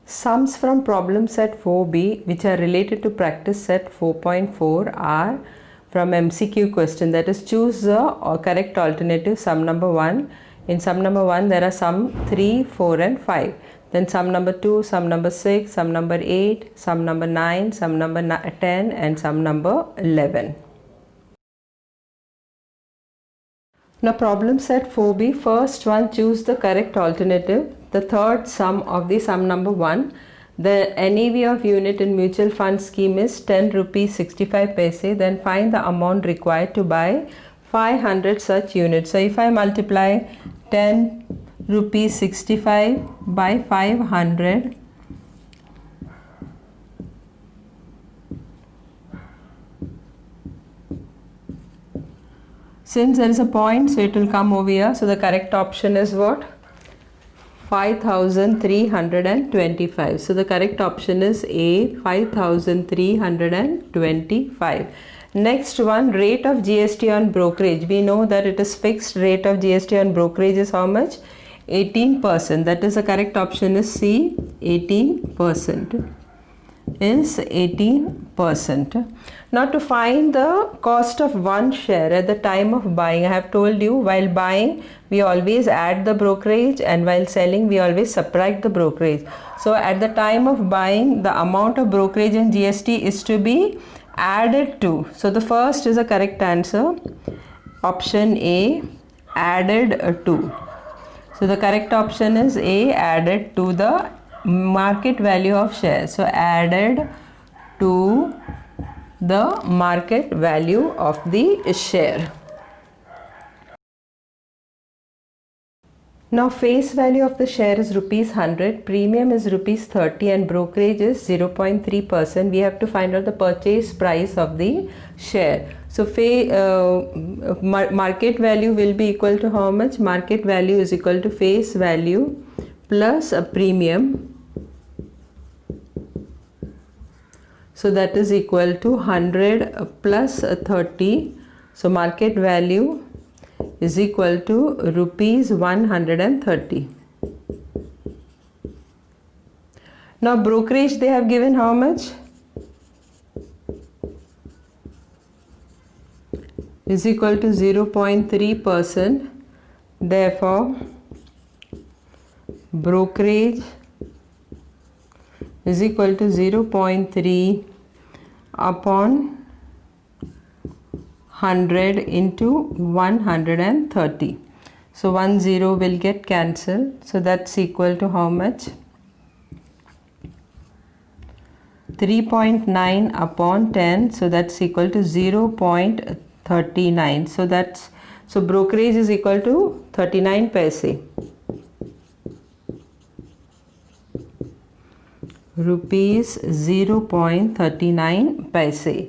Sums from problem set 4b which are related to practice set 4.4 are from MCQ question, that is choose the correct alternative sum number 1. In sum number 1 there are sum 3, 4 and 5. Then sum number 2, sum number 6, sum number 8, sum number 9, sum number 10 and sum number 11. Now problem set 4b, first one, choose the correct alternative. The third sum of the sum number 1. The NAV of unit in mutual fund scheme is 10 rupees 65 paise. Then find the amount required to buy 500 such units. So if I multiply 10 rupees 65 by 500, since there is a point, so it will come over here. So the correct option is what? 5325. So the correct option is A, 5325. Next one, rate of GST on brokerage. We know that it is fixed. Rate of GST on brokerage is how much? 18%. That is the correct option is C, 18%. Is 18%. Now to find the cost of one share at the time of buying, I have told you while buying we always add the brokerage and while selling we always subtract the brokerage. So at the time of buying the amount of brokerage and GST is to be added to. So the first is a correct answer, option A, added to. So the correct option is A, added to the market value of shares. So added to the market value of the share. Now face value of the share is rupees 100, premium is rupees 30 and brokerage is 0.3%. We have to find out the purchase price of the share. So market value will be equal to how much? Market value is equal to face value plus a premium. So that is equal to 100 plus 30. So market value is equal to rupees 130. Now brokerage they have given how much? Is equal to 0.3%. Therefore brokerage is equal to 0.3 upon 100 into 130. So 1 0 will get cancelled. So that's equal to how much? 3.9 upon 10. So that's equal to 0.39. So brokerage is equal to 39 paise. Rupees 0.39 paise.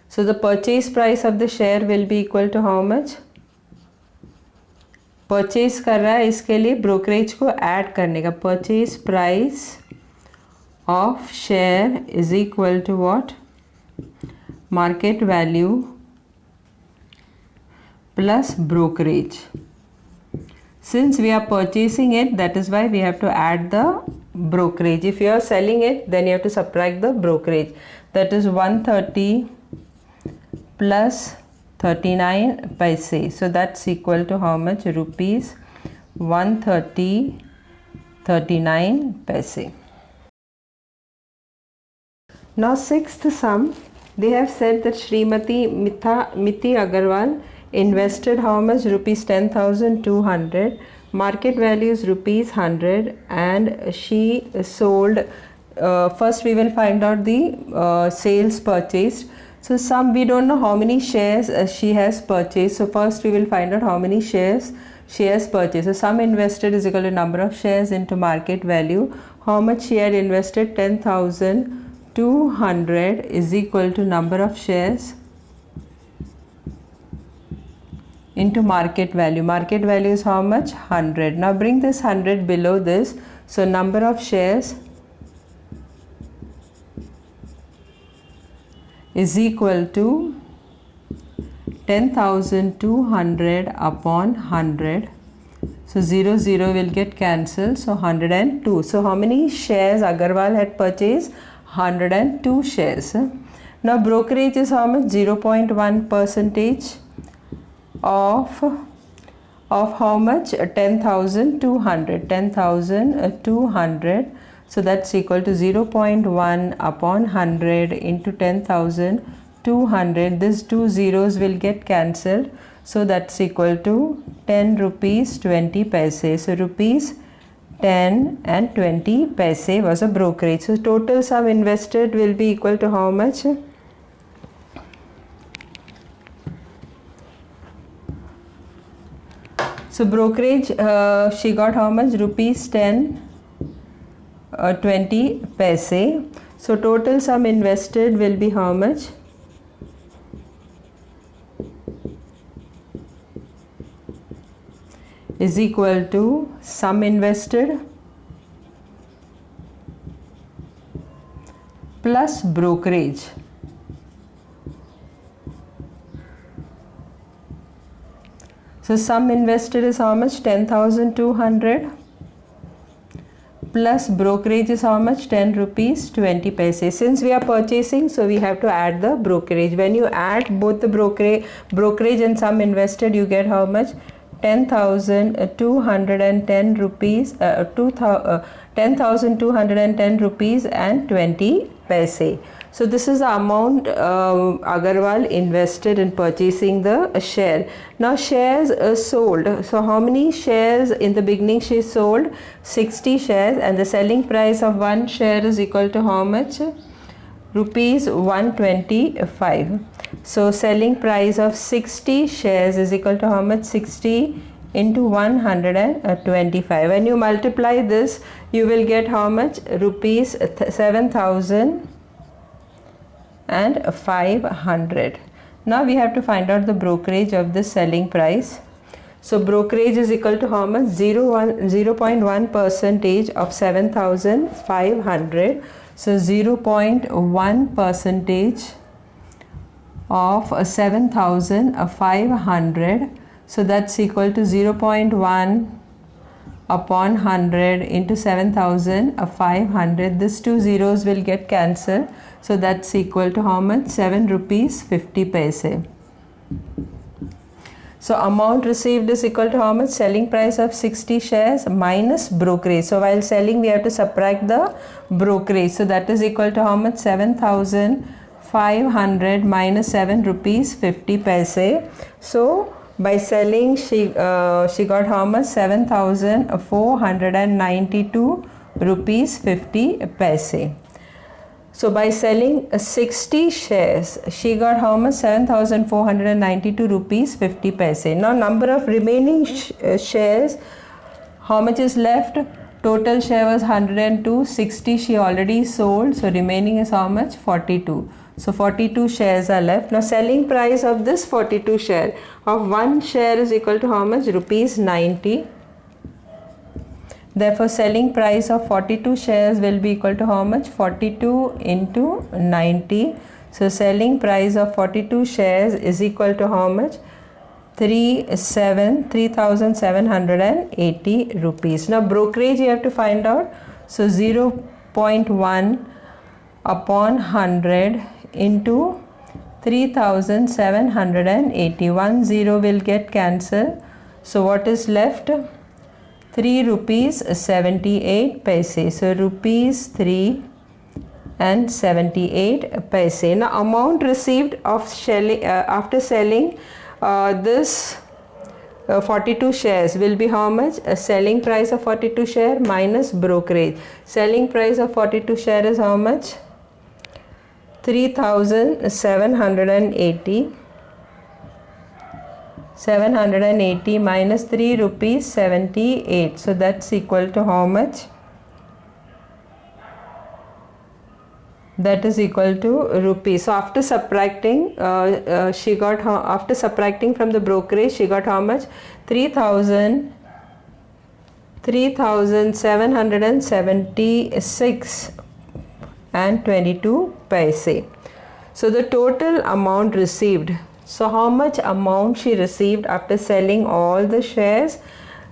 So the purchase price of the share will be equal to how much? Purchase कर रहा है, इसके लिए brokerage को add करने का. Purchase price of share is equal to what? Market value plus brokerage. Since we are purchasing it, that is why we have to add the brokerage. If you are selling it, then you have to subtract the brokerage. That is 130 plus 39 paise. So that's equal to how much? Rupees 130.39 paise. Now sixth sum, they have said that Srimati Mita Agrawal invested how much? Rupees 10,200. Market value is rupees 100 and she sold. First we will find out the sales purchased. So we don't know how many shares she has purchased. So first we will find out how many shares she has purchased. So sum invested is equal to number of shares into market value. How much she had invested? 10,200 is equal to number of shares into market value. Market value is how much? 100. Now bring this 100 below this. So number of shares is equal to 10,200 upon 100. So 0, 0 will get cancelled. So 102. So how many shares Agrawal had purchased? 102 shares. Now brokerage is how much? 0.1 percentage of how much? 10,200. 10,200. So that's equal to 0.1 upon 100 into 10,200. These two zeros will get cancelled. So that's equal to 10 rupees 20 paise. So rupees 10 and 20 paise was a brokerage. So total sum invested will be equal to how much? So brokerage, she got how much? Rupees 10, 20 paise. So total sum invested will be how much? Is equal to sum invested plus brokerage. So sum invested is how much? 10,200 plus brokerage is how much? 10 rupees 20 paise. Since we are purchasing, so we have to add the brokerage. When you add both the brokerage and sum invested, you get how much? 10,210 rupees, 10,210 rupees and 20 paise. So this is the amount Agrawal invested in purchasing the share. Now shares sold. So how many shares in the beginning she sold? 60 shares, and the selling price of one share is equal to how much? Rupees 125. So selling price of 60 shares is equal to how much? 60 into 125. When you multiply this, you will get how much? Rupees 7,500. Now we have to find out the brokerage of the selling price. So brokerage is equal to how much? 0.1 percentage of 7,500. So 0.1 percentage of 7,500. So that's equal to 0.1 upon 100 into 7,500. These two zeros will get cancelled. So that's equal to how much? 7 rupees 50 paise. So amount received is equal to how much? Selling price of 60 shares minus brokerage. So while selling, we have to subtract the brokerage. So that is equal to how much? 7,500 minus 7 rupees 50 paise. So by selling, she got how much? 7,492 rupees 50 paise. So by selling 60 shares, she got how much? 7,492 rupees 50 paise. Now number of remaining shares, how much is left? Total share was 102, 60 she already sold, so remaining is how much? 42. So 42 shares are left. Now selling price of this 42 share of one share is equal to how much? Rupees 90. Therefore selling price of 42 shares will be equal to how much? 42 into 90. So selling price of 42 shares is equal to how much? 3,780 rupees. Now brokerage you have to find out. So 0.1 upon 100 into 3,780. 1 0 will get cancelled. So what is left? 3 rupees 78 paise. So rupees 3 and 78 paise. Now amount received of after selling this 42 shares will be how much? A selling price of 42 share minus brokerage. Selling price of 42 share is how much? 3,780. 780 minus 3 rupees 78. So that's equal to how much? That is equal to rupees. So after subtracting, she got after subtracting from the brokerage, she got how much? 3,776 and 22 paise. So the total amount received So how much amount she received after selling all the shares?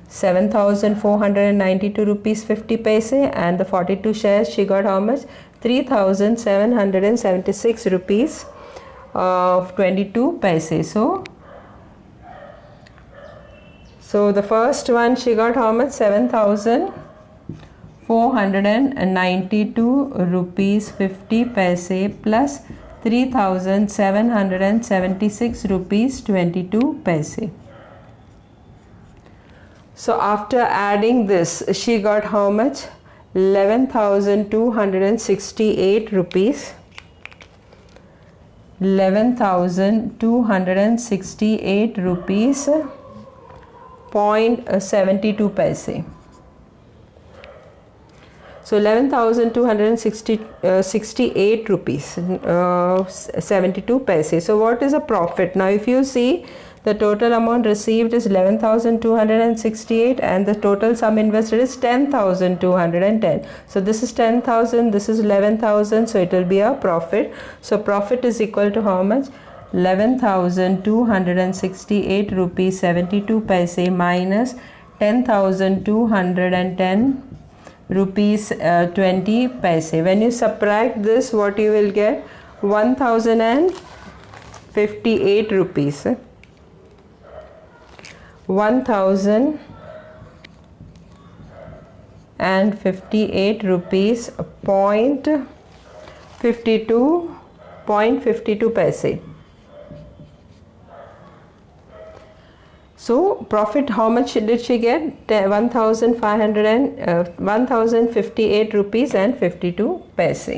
7,492 rupees 50 paise, and the 42 shares she got how much? 3,776 rupees of 22 paise. So the first one she got how much? 7,492 rupees 50 paise plus 3,776 rupees 22 paise. So after adding this, she got how much? 11,268 rupees. 11,268 rupees 0.72 paise. So 11,268 rupees 72 paise. So what is a profit? Now if you see, the total amount received is 11,268 and the total sum invested is 10,210. So this is 10,000, this is 11,000, so it will be a profit. So profit is equal to how much? 11,268 rupees 72 paise minus 10,210 rupees 20 paise. When you subtract this, what you will get? 1,058 rupees. 1,058 rupees 0.52 paise. So profit, how much did she get? 1,058 rupees and 52 paise.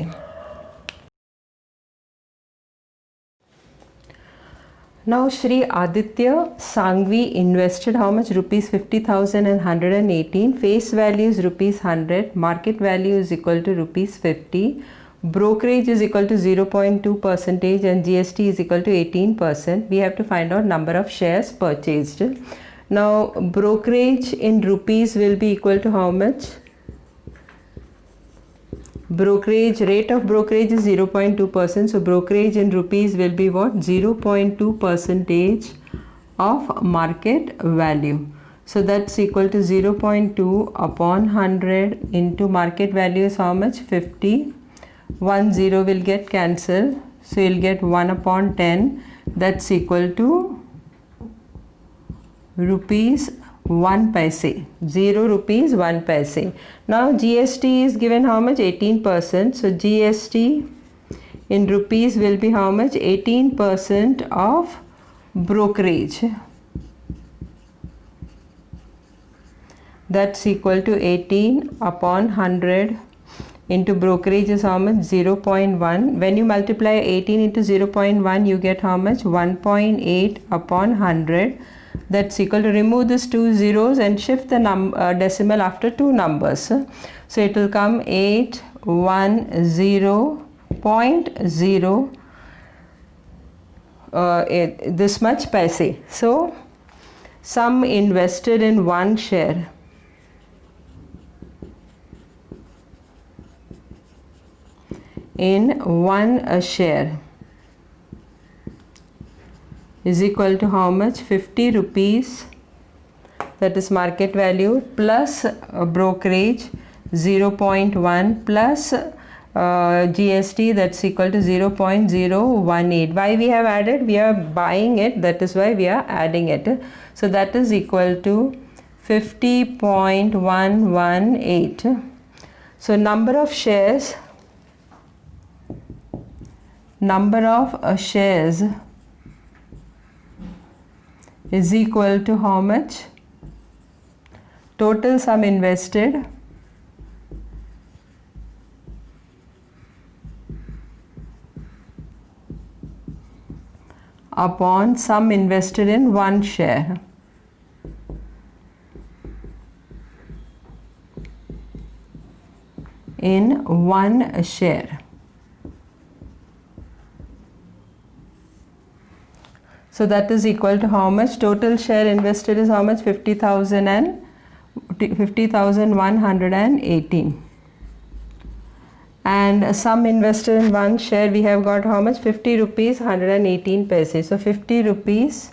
Now Shri Aditya Sanghavi invested how much? Rupees 50,000 and 118. Face value is rupees 100. Market value is equal to rupees 50. Brokerage is equal to 0.2% and GST is equal to 18%. We have to find out number of shares purchased. Now brokerage in rupees will be equal to how much? Brokerage, rate of brokerage is 0.2%. So brokerage in rupees will be what? 0.2% of market value. So that's equal to 0.2 upon 100 into market value is how much? 50. 1 0 will get cancelled. So you'll get 1 upon 10. That's equal to rupees 1 paise. 0 rupees 1 paise. Now GST is given how much? 18%. So GST in rupees will be how much? 18% of brokerage. That's equal to 18 upon 100 into brokerage is how much? 0.1. When you multiply 18 into 0.1, you get how much? 1.8 upon 100. That's equal to, remove these two zeros and shift the decimal after two numbers. So it will come 810.0 this much paise. So sum invested in one share share is equal to how much? 50 rupees, that is market value, plus brokerage 0.1 plus GST, that's equal to 0.018. Why we have added? We are buying it, that is why we are adding it. So that is equal to 50.118. So number of shares is equal to how much? Total sum invested upon sum invested in one share. In one share. So that is equal to how much? Total share invested is how much? 50,118. and some investor in one share, we have got how much? 50 rupees 118 paise. So 50 rupees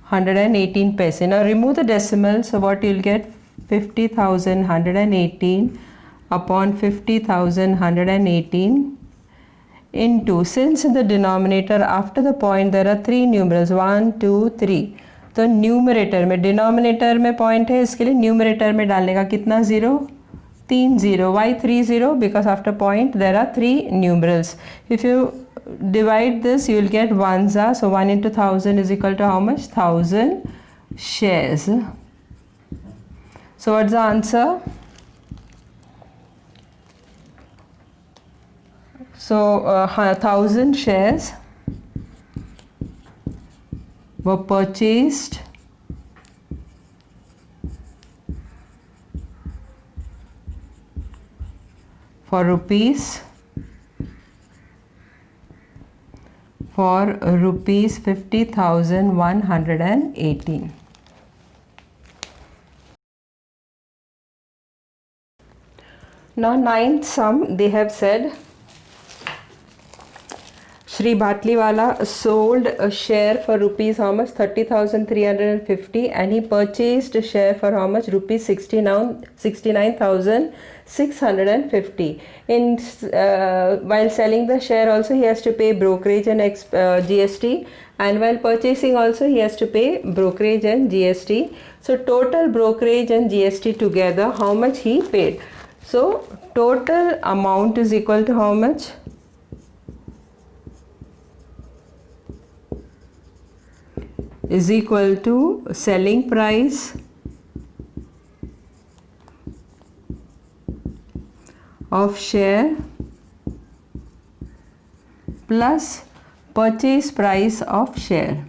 118 paise. Now remove the decimal, so what you'll get? 50,118 upon 50,118 into, since in the denominator after the point there are three numerals 1 2 3, तो numerator में, denominator में point है, इसके लिए numerator में डालने का कितना zero? 3 0. Why 3 0? Because after point there are three numerals. If you divide this, you will get ones. So 1 into 1000 is equal to how much? 1000 shares. So what's the answer? So 1000 shares were purchased for rupees 50,118. Now ninth sum, they have said Shri Batliwala sold a share for rupees how much? 30,350, and he purchased a share for how much? Rupees 69,650. In while selling the share also he has to pay brokerage and GST, and while purchasing also he has to pay brokerage and GST. So total brokerage and GST together, how much he paid? So total amount is equal to how much? Is equal to selling price of share plus purchase price of share.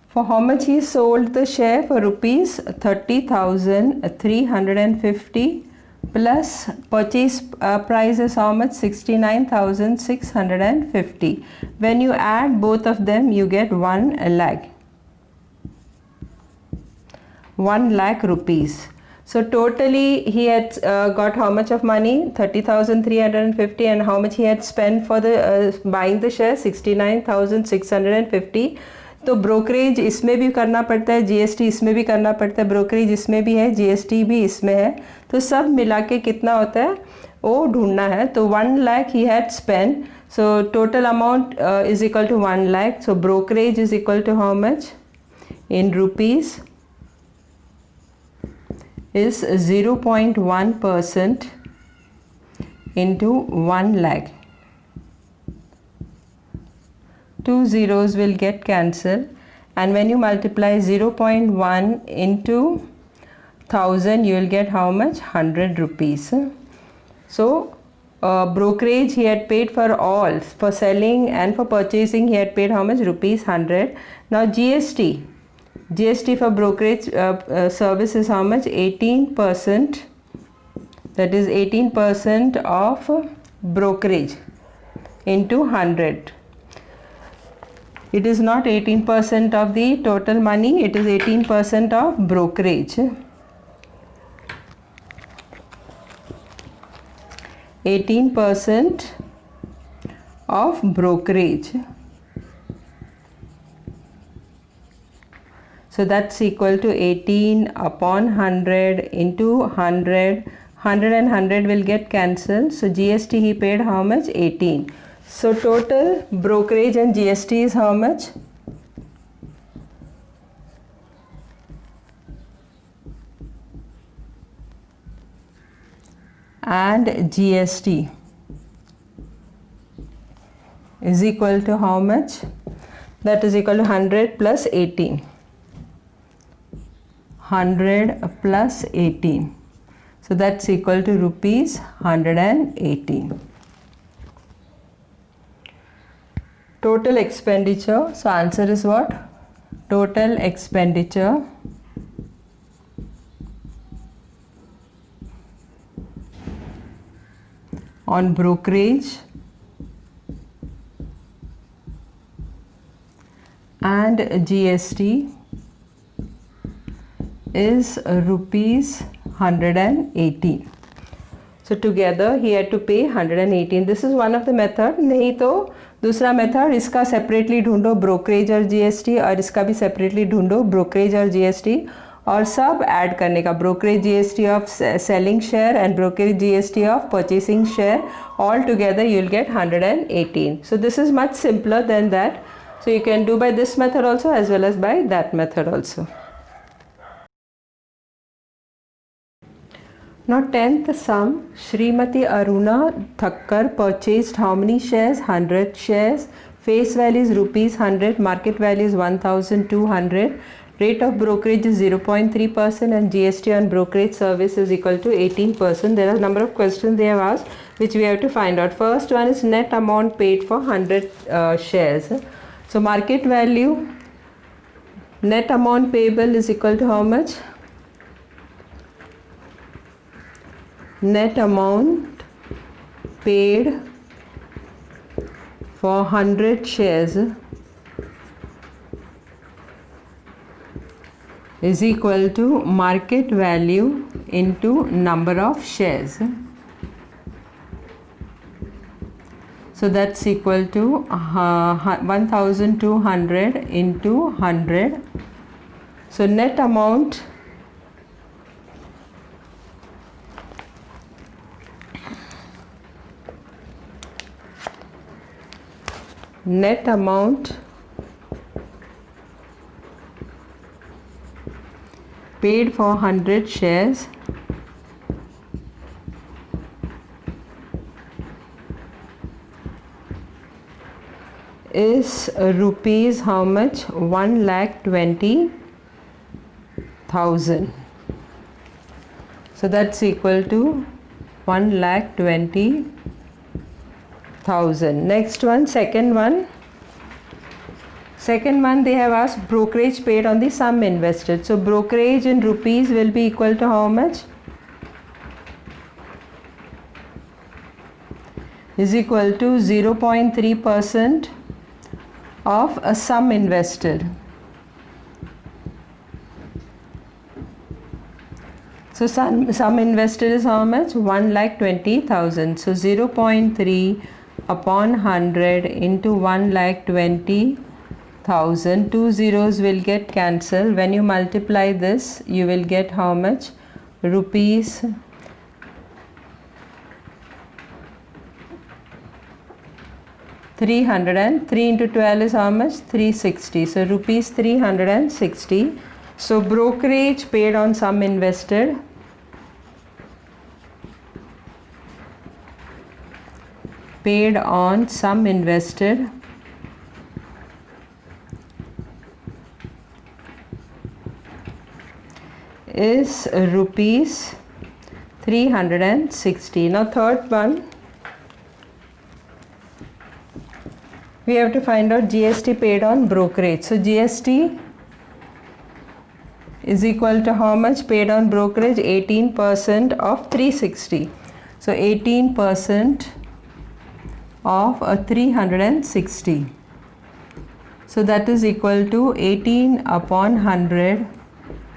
For how much he sold the share? For rupees 30,350 plus purchase price is how much? 69,650. When you add both of them, you get 1 lakh. 1 lakh rupees. So totally he had got how much of money? 30,350, and how much he had spent for the buying the share? 69,650. तो brokerage इसमें भी करना पड़ता है, GST इसमें भी करना पड़ता है, ब्रोकरेज इसमें भी है, जीएसटी भी इसमें है, तो सब मिला के कितना होता है वो ढूंढना है. तो 1 lakh he had spend, so total amount is equal to 1 lakh. So brokerage is equal to how much in rupees is 0.1% into 1 lakh. 2 zeros will get cancelled, and when you multiply 0.1 into 1000, you will get how much? 100 rupees. So brokerage he had paid for all, for selling and for purchasing he had paid how much? Rupees 100. Now GST for brokerage service is how much? 18%. That is 18% of brokerage into 100. It is not 18% of the total money, it is 18% of brokerage. 18% of brokerage. So that's equal to 18 upon 100 into 100. 100 and 100 will get cancelled. So GST he paid how much? 18. So total brokerage and GST is how much? And GST is equal to how much? That is equal to 100 plus 18. 100 plus 18. So that's equal to rupees 118. Total expenditure. So answer is what? Total expenditure on brokerage and GST is rupees 118. So together he had to pay 118. This is one of the method. नहीं तो दूसरा method, इसका separately ढूंढो brokerage और GST, और इसका भी separately ढूंढो ब्रोकरेज और जीएसटी, और सब ऐड करने का, brokerage GST of selling share and brokerage GST of purchasing share, all together you will get 118. So this is much simpler than that. So you can do by this method also as well as by that method also. Now 10th sum, Srimati Aruna Thakkar purchased how many shares? 100 shares. Face value is rupees 100, market value is 1200. Rate of brokerage is 0.3% and GST on brokerage service is equal to 18%. There are a number of questions they have asked which we have to find out. First one is net amount paid for 100 shares. So market value, net amount payable is equal to how much? Net amount paid for 100 shares is equal to market value into number of shares. So that's equal to 1200 into 100. So net amount paid for 100 shares is rupees how much? 1,20,000. So that's equal to 1,20,000. Next one, second one they have asked brokerage paid on the sum invested. So brokerage in rupees will be equal to how much? Is equal to 0.3% of a sum invested. So sum invested is how much? 1,20,000. So 0.3 upon 100 into 1,20,000. Two zeros will get cancelled. When you multiply this, you will get how much? Rupees 300, and 3 into 12 is how much? 360. So rupees 360. So brokerage paid on sum invested is rupees 360. Now third one, we have to find out GST paid on brokerage. So GST is equal to how much paid on brokerage? 18% of 360. So 18% of 360. So that is equal to 18 upon 100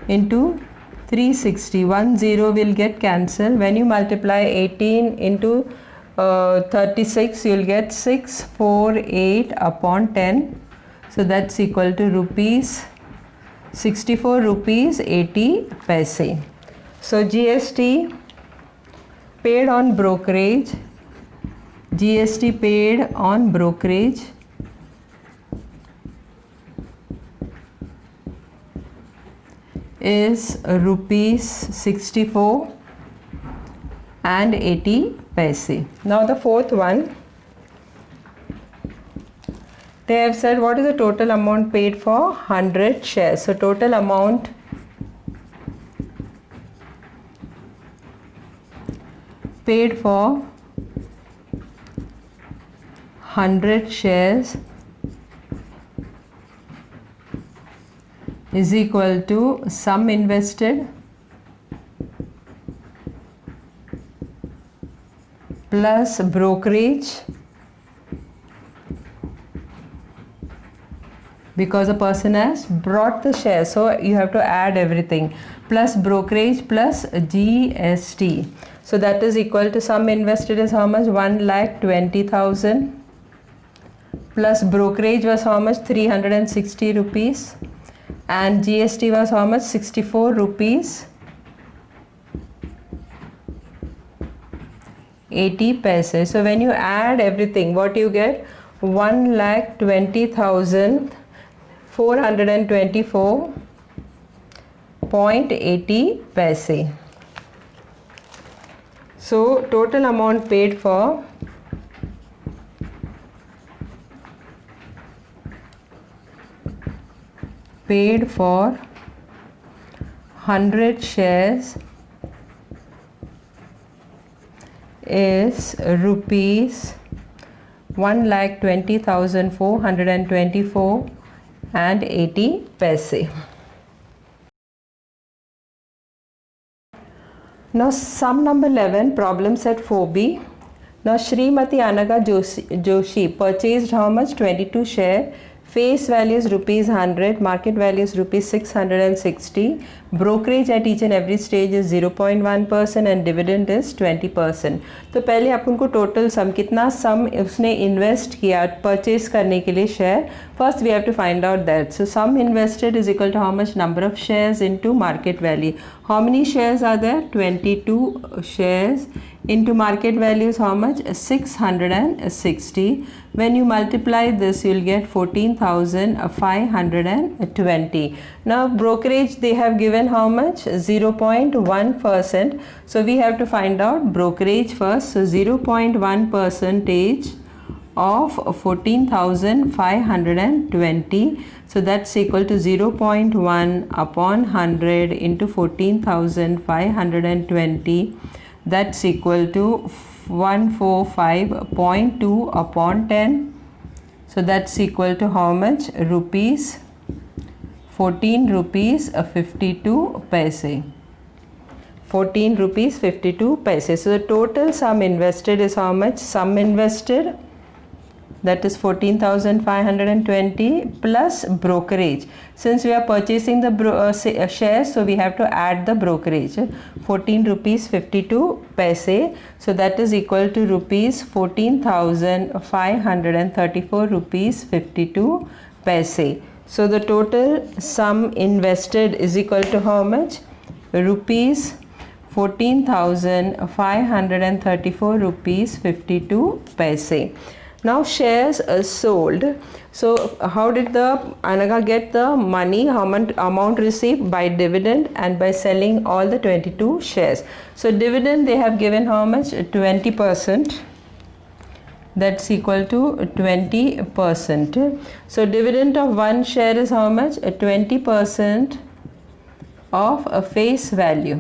into 360. 1 0 will get cancelled. When you multiply 18 into 36, you will get 648 upon 10. So that's equal to rupees 64 rupees 80 paise. So GST paid on brokerage, GST paid on brokerage is rupees 64 and 80 paise. Now the fourth one, they have said what is the total amount paid for 100 shares. So total amount paid for 100 shares is equal to sum invested plus brokerage because a person has brought the share, so you have to add everything, plus brokerage plus GST. So that is equal to sum invested is how much? 1,20,000 plus brokerage was how much? 360 rupees, and GST was how much? 64 rupees 80 paise. So when you add everything, what you get? 1,20,424.80 paise. So total amount paid for paid for 100 shares is rupees 1,20,424.80 paise. Now sum number 11, problem set 4b. Now Srimati Anagha Doshi purchased how much? 22 share. Face value is rupees 100, market value is rupees 660. Brokerage at each and every stage is 0.1% and dividend is 20%. तो पहले अपन को total sum कितना सम उसने invest किया purchase करने के लिए share, first we have to find out that. So sum invested is equal to how much? Number of shares into market value. How many shares are there? 22 shares into market value is how much? 660. When you multiply this, you will get 14,520. Now brokerage they have given how much? 0.1%. So we have to find out brokerage first. So 0.1% of 14,520. So that's equal to 0.1 upon 100 into 14,520. That's equal to 145.2 upon 10. So that's equal to how much? Rupees 14 rupees 52 paise. 14 rupees 52 paise. So the total sum invested is how much? Sum invested, that is 14,520 plus brokerage. Since we are purchasing the shares, so we have to add the brokerage. 14 rupees 52 paise. So that is equal to rupees 14,534 rupees 52 paise. So the total sum invested is equal to how much? Rupees 14,534 rupees 52 paise. Now shares are sold. So how did the Anagha get the money? How much amount received? By dividend and by selling all the 22 shares. So dividend they have given how much? 20%. That's equal to 20%. So dividend of one share is how much? 20% of a face value.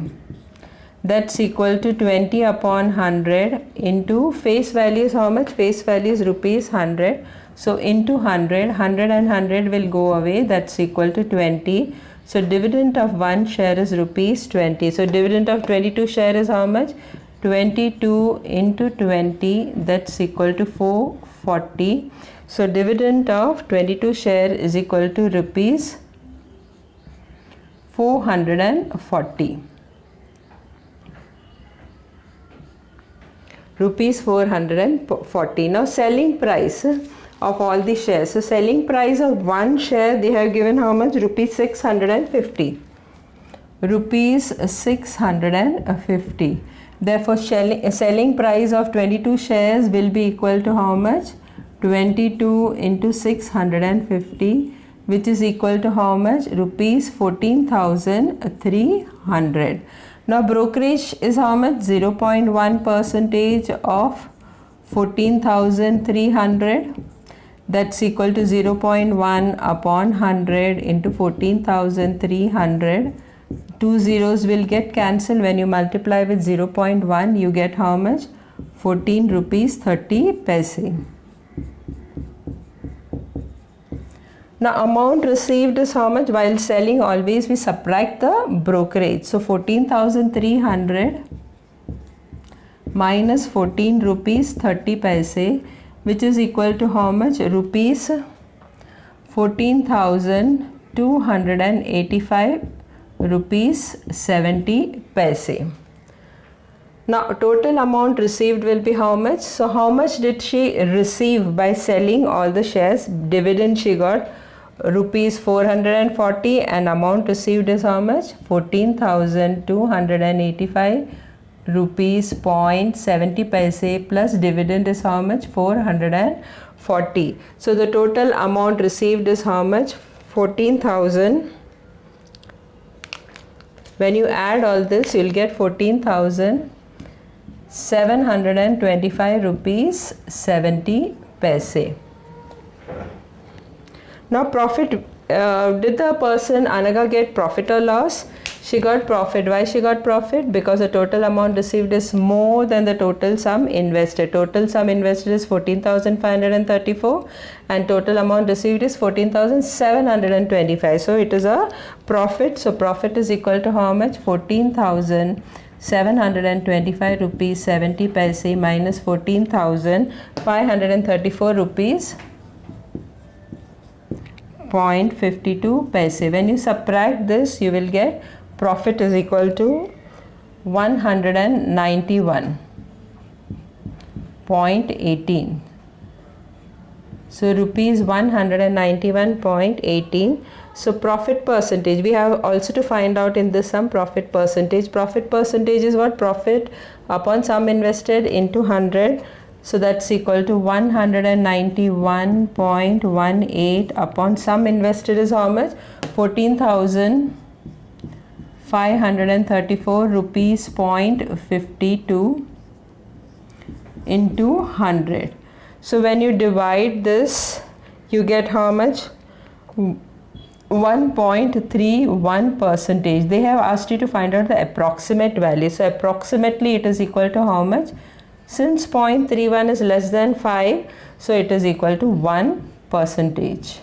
That's equal to 20 upon 100 into face value is how much? Face value is rupees 100. So into 100, 100 and 100 will go away. That's equal to 20. So dividend of one share is rupees 20. So dividend of 22 share is how much? 22 into 20, that's equal to 440. So dividend of 22 share is equal to rupees 440. Rupees 440. Now selling price of all the shares. So selling price of one share they have given how much? Rupees 650. Rupees 650. Therefore selling price of 22 shares will be equal to how much? 22 into 650, which is equal to how much? Rupees 14,300. Now brokerage is how much? 0.1% of 14,300. That's equal to 0.1 upon 100 into 14,300. Two zeros will get cancelled. When you multiply with 0.1, you get how much? 14 rupees 30 paise. Now amount received is how much? While selling, always we subtract the brokerage. So 14,300 minus 14 rupees 30 paise, which is equal to how much? Rupees 14,285 rupees 70 paise. Now total amount received will be how much? So how much did she receive by selling all the shares? Dividend she got rupees 440 and amount received is how much? 14,285 rupees 0.70 paise plus dividend is how much? 440. So the total amount received is how much? 14,000. When you add all this, you'll get 14,725 rupees 70 paise. Now profit, did the person Anagha get profit or loss? She got profit. Why she got profit? Because the total amount received is more than the total sum invested. Total sum invested is 14,534 and total amount received is 14,725. So it is a profit. So profit is equal to how much? 14,725 rupees 70 paise minus 14,534 rupees 0.52 paise. When you subtract this, you will get profit is equal to 191.18. So rupees 191.18. So profit percentage, we have also to find out in this sum profit percentage. Profit percentage is what? Profit upon sum invested into 100. So that's equal to 191.18 upon sum invested is how much? 14,534 rupees 0.52 into 100. So when you divide this, you get how much? 1.31 percentage. They have asked you to find out the approximate value. So approximately it is equal to how much? Since 0.31 is less than 5, so it is equal to 1 percentage.